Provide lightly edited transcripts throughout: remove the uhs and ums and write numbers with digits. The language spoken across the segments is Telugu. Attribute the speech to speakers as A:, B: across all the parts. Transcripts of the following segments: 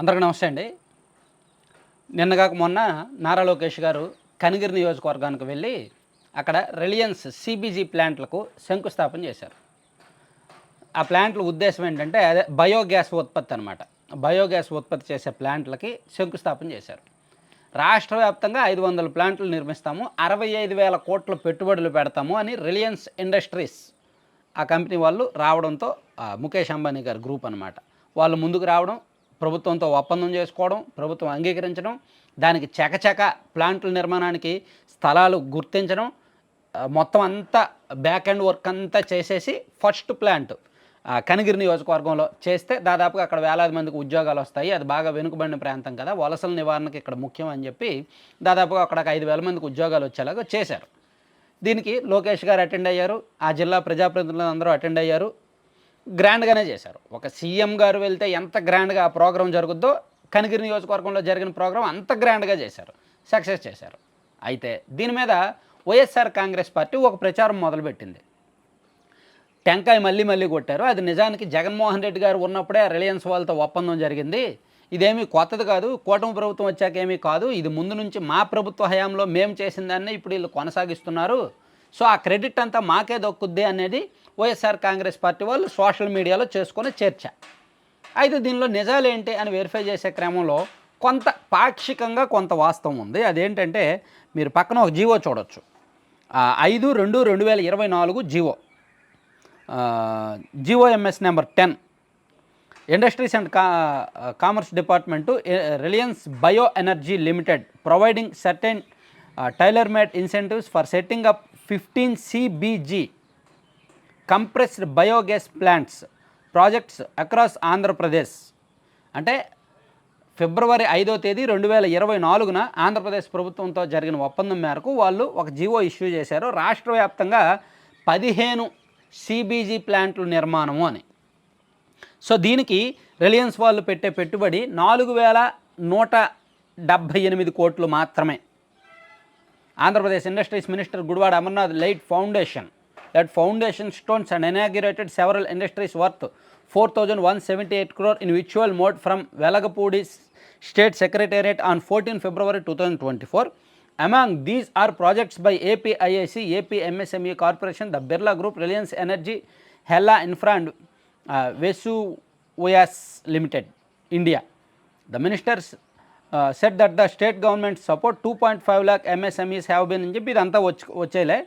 A: అందరికీ నమస్తే అండి. నిన్నగాక మొన్న నారా లోకేష్ గారు కనిగిరి నియోజకవర్గానికి వెళ్ళి అక్కడ రిలయన్స్ సిబిజీ ప్లాంట్లకు శంకుస్థాపన చేశారు. ఆ ప్లాంట్ల ఉద్దేశం ఏంటంటే అదే బయోగ్యాస్ ఉత్పత్తి అనమాట. బయోగ్యాస్ ఉత్పత్తి చేసే ప్లాంట్లకి శంకుస్థాపన చేశారు. రాష్ట్ర వ్యాప్తంగా 500 ప్లాంట్లు నిర్మిస్తాము, 65,000 కోట్ల పెట్టుబడులు పెడతాము అని రిలయన్స్ ఇండస్ట్రీస్ ఆ కంపెనీ వాళ్ళు రావడంతో ముఖేష్ అంబానీ గారి గ్రూప్ అనమాట. వాళ్ళు ముందుకు రావడం, ప్రభుత్వంతో ఒప్పందం చేసుకోవడం, ప్రభుత్వం అంగీకరించడం, దానికి చకచక ప్లాంట్ల నిర్మాణానికి స్థలాలు గుర్తించడం, మొత్తం అంతా బ్యాక్ అండ్ వర్క్ అంతా చేసేసి ఫస్ట్ ప్లాంట్ కనిగిరి నియోజకవర్గంలో చేస్తే దాదాపుగా అక్కడ వేలాది మందికి ఉద్యోగాలు వస్తాయి. అది బాగా వెనుకబడిన ప్రాంతం కదా, వలసల నివారణకి ఇక్కడ ముఖ్యం అని చెప్పి దాదాపుగా అక్కడ 5,000 మందికి ఉద్యోగాలు వచ్చేలాగా చేశారు. దీనికి లోకేష్ గారు అటెండ్ అయ్యారు, ఆ జిల్లా ప్రజాప్రతినిధులు అందరూ అటెండ్ అయ్యారు. గ్రాండ్గానే చేశారు. ఒక సీఎం గారు వెళ్తే ఎంత గ్రాండ్గా ఆ ప్రోగ్రాం జరుగుద్దో కనిగిరి నియోజకవర్గంలో జరిగిన ప్రోగ్రాం అంత గ్రాండ్గా చేశారు, సక్సెస్ చేశారు. అయితే దీని మీద వైఎస్ఆర్ కాంగ్రెస్ పార్టీ ఒక ప్రచారం మొదలుపెట్టింది. టెంకాయ మళ్ళీ కొట్టారు. అది నిజానికి జగన్మోహన్ రెడ్డి గారు ఉన్నప్పుడే రిలయన్స్ వాళ్ళతో ఒప్పందం జరిగింది, ఇదేమీ కొత్తది కాదు, కూటమి ప్రభుత్వం వచ్చాక ఏమీ కాదు, ఇది ముందు నుంచి మా ప్రభుత్వ హయాంలో మేము చేసిన దాన్ని ఇప్పుడు వీళ్ళు కొనసాగిస్తున్నారు, సో ఆ క్రెడిట్ అంతా మాకే దక్కుద్ది అనేది వైఎస్ఆర్ కాంగ్రెస్ పార్టీ వాళ్ళు సోషల్ మీడియాలో చేసుకునే చర్చ. అయితే దీనిలో నిజాలేంటి అని వెరిఫై చేసే క్రమంలో కొంత పాక్షికంగా కొంత వాస్తవం ఉంది. అదేంటంటే మీరు పక్కన ఒక జీవో చూడొచ్చు, 5/2/2024 GOMS number 10 industries and commerce department Reliance bio energy limited providing certain tailor made incentives for setting up 15 CBG compressed biogas plants projects across Andhra Pradesh. అంటే ఫిబ్రవరి 5వ తేదీ 2024 ఆంధ్రప్రదేశ్ ప్రభుత్వంతో జరిగిన ఒప్పందం మేరకు వాళ్ళు ఒక జీవో ఇష్యూ చేశారు. రాష్ట్ర వ్యాప్తంగా 15 CBG ప్లాంట్ల నిర్మాణము అని. సో దీనికి రిలయన్స్ వాళ్ళు పెట్టే పెట్టుబడి 4,178 కోట్లు మాత్రమే. Andhra Pradesh industries minister Gudivada Amarnath light foundation stones and inaugurated several industries worth 4,178 crore in virtual mode from Velagapudi State Secretariat on 14 February 2024. Among these are projects by APIIC, AP MSME Corporation, the Birla Group, Reliance Energy, Hella Infra and Vesuvias Limited, India. The ministers said that the state government support 2.5 lakh MSMEs have been అని చెప్పి ఇదంతా వచ్చేలే.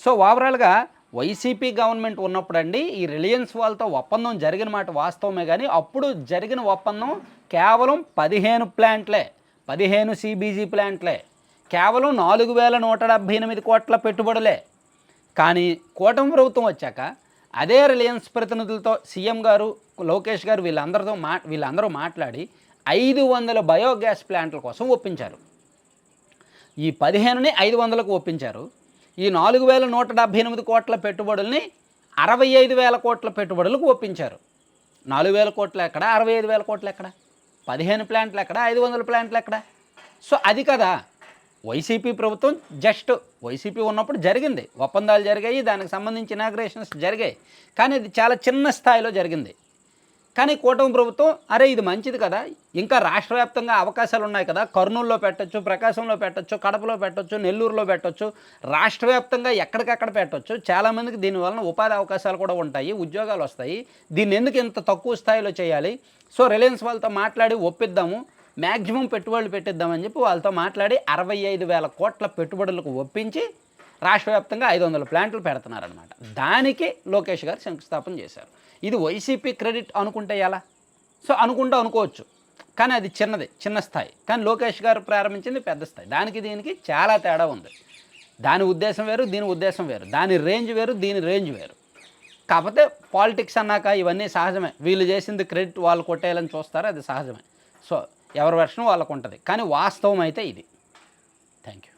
A: సో ఓవరాల్గా వైసీపీ గవర్నమెంట్ ఉన్నప్పుడు అండి ఈ రిలయన్స్ వాళ్ళతో ఒప్పందం జరిగిన మాట వాస్తవమే, కానీ అప్పుడు జరిగిన ఒప్పందం కేవలం 15 ప్లాంట్లే, 15 CBG ప్లాంట్లే, కేవలం 4,178 కోట్ల పెట్టుబడులే. కానీ కూటమి ప్రభుత్వం వచ్చాక అదే రిలయన్స్ ప్రతినిధులతో సీఎం గారు, లోకేష్ గారు వీళ్ళందరూ మాట్లాడి 500 బయోగ్యాస్ ప్లాంట్ల కోసం ఒప్పించారు. ఈ 15ని 500కు ఒప్పించారు. ఈ 4,178 కోట్ల పెట్టుబడుల్ని 65,000 కోట్ల పెట్టుబడులకు ఒప్పించారు. 4,000 కోట్లు ఎక్కడ, 65,000 కోట్లు ఎక్కడ, 15 ప్లాంట్లు ఎక్కడ, 500 ప్లాంట్లు ఎక్కడ? సో అది కదా వైసీపీ ప్రభుత్వం. జస్ట్ వైసీపీ ఉన్నప్పుడు జరిగింది, ఒప్పందాలు జరిగాయి, దానికి సంబంధించి ఇనాగ్రేషన్స్ జరిగాయి, కానీ అది చాలా చిన్న స్థాయిలో జరిగింది. కానీ కూటమి ప్రభుత్వం అరే ఇది మంచిది కదా, ఇంకా రాష్ట్ర వ్యాప్తంగా అవకాశాలు ఉన్నాయి కదా, కర్నూలులో పెట్టొచ్చు, ప్రకాశంలో పెట్టొచ్చు, కడపలో పెట్టొచ్చు, నెల్లూరులో పెట్టొచ్చు, రాష్ట్ర వ్యాప్తంగా ఎక్కడికక్కడ పెట్టొచ్చు, చాలామందికి దీనివలన ఉపాధి అవకాశాలు కూడా ఉంటాయి, ఉద్యోగాలు వస్తాయి, దీన్ని ఎందుకు ఇంత తక్కువ స్థాయిలో చేయాలి? సో రిలయన్స్ వాళ్ళతో మాట్లాడి ఒప్పిద్దాము, మ్యాక్సిమం పెట్టుబడులు పెట్టిద్దామని చెప్పి వాళ్ళతో మాట్లాడి 65,000 కోట్ల పెట్టుబడులకు ఒప్పించి రాష్ట్ర వ్యాప్తంగా 500 ప్లాంట్లు పెడుతున్నారనమాట. దానికి లోకేష్ గారు శంకుస్థాపన చేశారు. ఇది వైసీపీ క్రెడిట్ అనుకుంటే ఎలా? సో అనుకోవచ్చు, కానీ అది చిన్న స్థాయి. కానీ లోకేష్ గారు ప్రారంభించింది పెద్ద స్థాయి. దానికి దీనికి చాలా తేడా ఉంది. దాని ఉద్దేశం వేరు, దీని ఉద్దేశం వేరు, దాని రేంజ్ వేరు, దీని రేంజ్ వేరు. కాకపోతే పాలిటిక్స్ అన్నాక ఇవన్నీ సహజమే. వీళ్ళు చేసింది క్రెడిట్ వాళ్ళు కొట్టేయాలని చూస్తారు, అది సహజమే. సో ఎవరి వెర్షన్ వాళ్ళకు ఉంటుంది, కానీ వాస్తవం అయితే ఇది. Thank you.